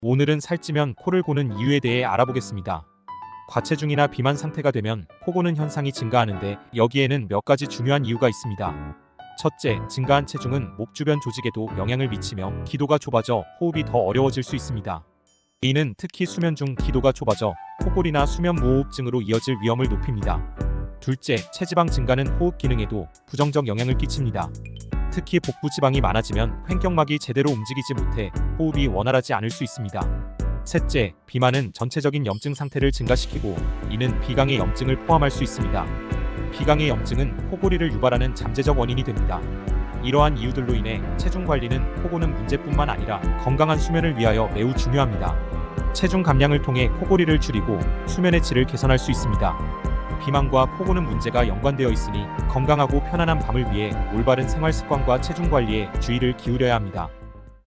오늘은 살찌면 코를 고는 이유에 대해 알아보겠습니다. 과체중이나 비만 상태가 되면 코 고는 현상이 증가하는데 여기에는 몇 가지 중요한 이유가 있습니다. 첫째, 증가한 체중은 목 주변 조직에도 영향을 미치며 기도가 좁아져 호흡이 더 어려워질 수 있습니다. 이는 특히 수면 중 기도가 좁아져 코골이나 수면 무호흡증으로 이어질 위험을 높입니다. 둘째, 체지방 증가는 호흡 기능에도 부정적 영향을 끼칩니다. 특히 복부 지방이 많아지면 횡격막이 제대로 움직이지 못해 호흡이 원활하지 않을 수 있습니다. 셋째, 비만은 전체적인 염증 상태를 증가시키고 이는 비강의 염증을 포함할 수 있습니다. 비강의 염증은 코골이를 유발하는 잠재적 원인이 됩니다. 이러한 이유들로 인해 체중 관리는 코고는 문제뿐만 아니라 건강한 수면을 위하여 매우 중요합니다. 체중 감량을 통해 코골이를 줄이고 수면의 질을 개선할 수 있습니다. 비만과 코 고는 문제가 연관되어 있으니 건강하고 편안한 밤을 위해 올바른 생활 습관과 체중 관리에 주의를 기울여야 합니다.